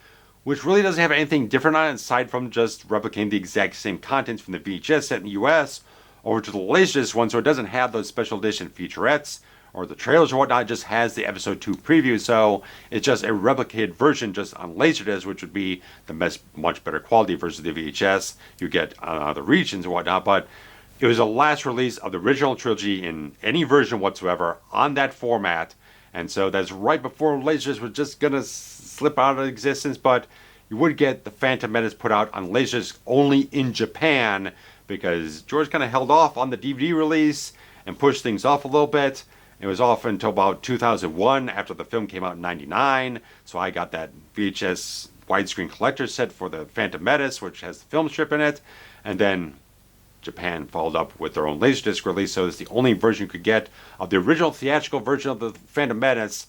which really doesn't have anything different on it aside from just replicating the exact same contents from the VHS set in the US over to the Laserdisc one, so it doesn't have those special edition featurettes or the trailers or whatnot. It just has the episode 2 preview, so it's just a replicated version just on Laserdisc, which would be the much better quality versus the VHS you get on other regions and whatnot. But it was the last release of the original trilogy in any version whatsoever on that format, and so that's right before Laserdisc was just gonna slip out of existence. But you would get the Phantom Menace put out on Laserdisc only in Japan, because George kind of held off on the DVD release and pushed things off a little bit. It was off until about 2001 after the film came out in 99. So I got that VHS widescreen collector set for the Phantom Menace, which has the film strip in it. And then Japan followed up with their own Laserdisc release. So it's the only version you could get of the original theatrical version of the Phantom Menace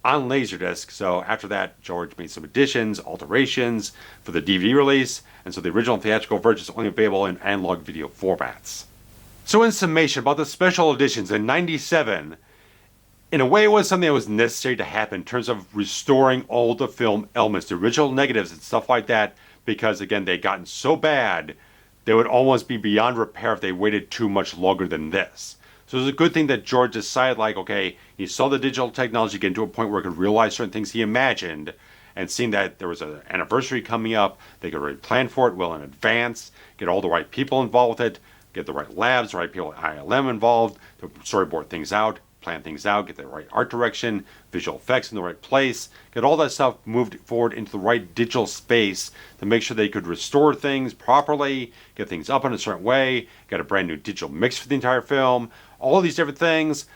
on Laserdisc. So after that, George made some additions, alterations for the DVD release. And so the original theatrical version is only available in analog video formats. So in summation, about the special editions in '97, in a way it was something that was necessary to happen in terms of restoring all the film elements, the original negatives and stuff like that, because again, they'd gotten so bad, they would almost be beyond repair if they waited too much longer than this. So it was a good thing that George decided, like, okay, he saw the digital technology get to a point where it could realize certain things he imagined, and seeing that there was an anniversary coming up, they could already plan for it well in advance, get all the right people involved with it, get the right labs, the right people at ILM involved to storyboard things out, plan things out, get the right art direction, visual effects in the right place, get all that stuff moved forward into the right digital space to make sure they could restore things properly, get things up in a certain way, get a brand new digital mix for the entire film, all these different things.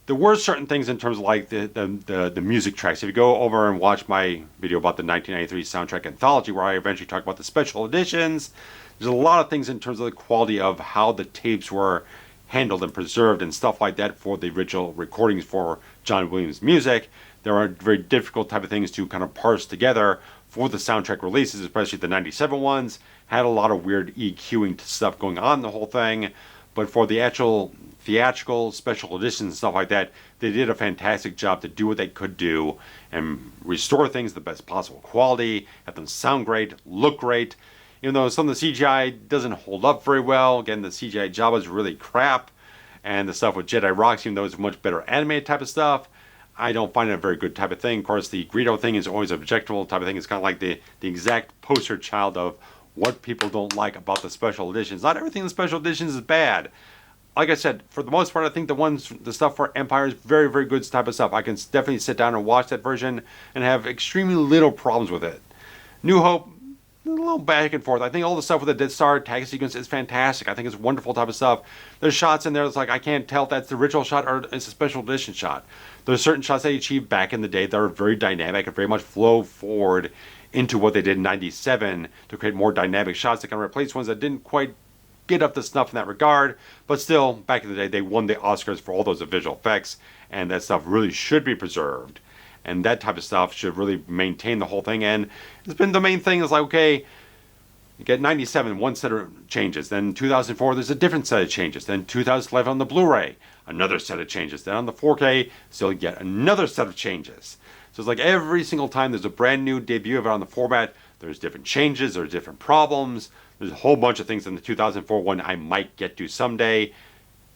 There were certain things in terms of like the music tracks. If you go over and watch my video about the 1993 soundtrack anthology, where I eventually talk about the special editions, there's a lot of things in terms of the quality of how the tapes were handled and preserved and stuff like that for the original recordings for John Williams' music. There are very difficult type of things to kind of parse together for the soundtrack releases, especially the 97 ones. Had a lot of weird EQing stuff going on in the whole thing. But for the actual theatrical, special editions, and stuff like that, they did a fantastic job to do what they could do and restore things the best possible quality, have them sound great, look great. Even though some of the CGI doesn't hold up very well. Again, the CGI job is really crap. And the stuff with Jedi Rocks, even though it's much better animated type of stuff, I don't find it a very good type of thing. Of course, the Greedo thing is always an objectionable type of thing. It's kind of like the exact poster child of what people don't like about the special editions. Not everything in the special editions is bad. Like I said, for the most part, I think the stuff for Empire is very, very good type of stuff. I can definitely sit down and watch that version and have extremely little problems with it. New Hope, a little back and forth. I think all the stuff with the Death Star tag sequence is fantastic. I think it's wonderful type of stuff. There's shots in there that's like, I can't tell if that's the original shot or it's a special edition shot. There's certain shots they achieved back in the day that are very dynamic and very much flow forward into what they did in 97 to create more dynamic shots that can replace ones that didn't quite get up to snuff in that regard. But still, back in the day, they won the Oscars for all those visual effects, and that stuff really should be preserved. And that type of stuff should really maintain the whole thing. And it's been the main thing is like, okay, you get 97, one set of changes. Then 2004, there's a different set of changes. Then 2011 on the Blu-ray, another set of changes. Then on the 4K, still get another set of changes. So it's like every single time there's a brand new debut of it on the format, there's different changes, there's different problems. There's a whole bunch of things in the 2004 one I might get to someday.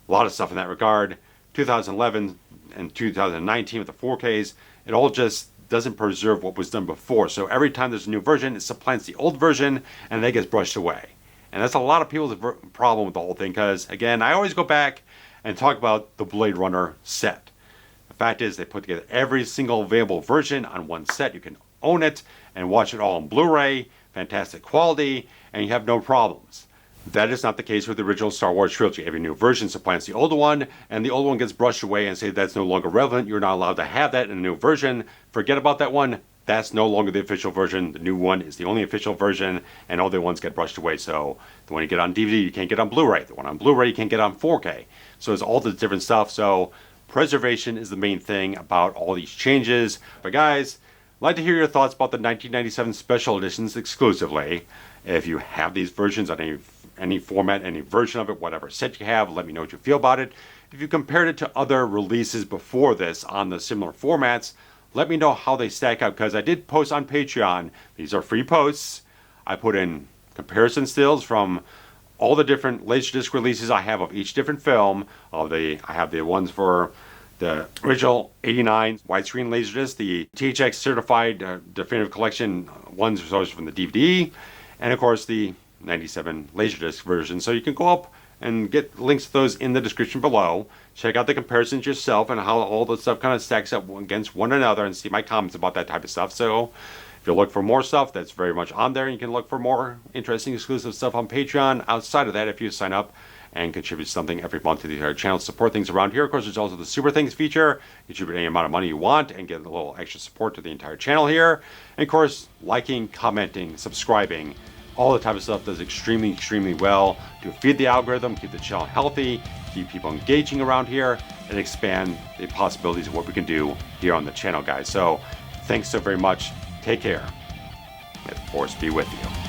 A lot of stuff in that regard. 2011 and 2019 with the 4Ks, it all just doesn't preserve what was done before. So every time there's a new version, it supplants the old version and that gets brushed away. And that's a lot of people's problem with the whole thing because, again, I always go back and talk about the Blade Runner set. The fact is they put together every single available version on one set. You can own it and watch it all on Blu-ray, fantastic quality, and you have no problems. That is not the case with the original Star Wars Trilogy. Every new version supplants the older one, and the old one gets brushed away and say that's no longer relevant. You're not allowed to have that in a new version. Forget about that one. That's no longer the official version. The new one is the only official version, and all the ones get brushed away. So the one you get on DVD, you can't get on Blu-ray. The one on Blu-ray, you can't get on 4K. So it's all the different stuff. So preservation is the main thing about all these changes. But guys, I'd like to hear your thoughts about the 1997 special editions exclusively. If you have these versions on any format, any version of it, whatever set you have, let me know what you feel about it. If you compared it to other releases before this on the similar formats, let me know how they stack up, because I did post on Patreon. These are free posts. I put in comparison stills from all the different Laserdisc releases I have of each different film. I have the ones for the original 89 widescreen Laserdisc, the THX certified definitive collection ones from the DVD, and of course the 97 Laserdisc version. So you can go up and get links to those in the description below. Check out the comparisons yourself and how all the stuff kind of stacks up against one another, and see my comments about that type of stuff. So if you look for more stuff, that's very much on there. You can look for more interesting exclusive stuff on Patreon. Outside of that, if you sign up and contribute something every month to the channel to support things around here. Of course, there's also the Super Things feature. You contribute any amount of money you want and get a little extra support to the entire channel here. And of course, liking, commenting, subscribing, all the type of stuff does extremely, extremely well to feed the algorithm, keep the channel healthy, keep people engaging around here, and expand the possibilities of what we can do here on the channel, guys. So thanks so very much. Take care. May the Force be with you.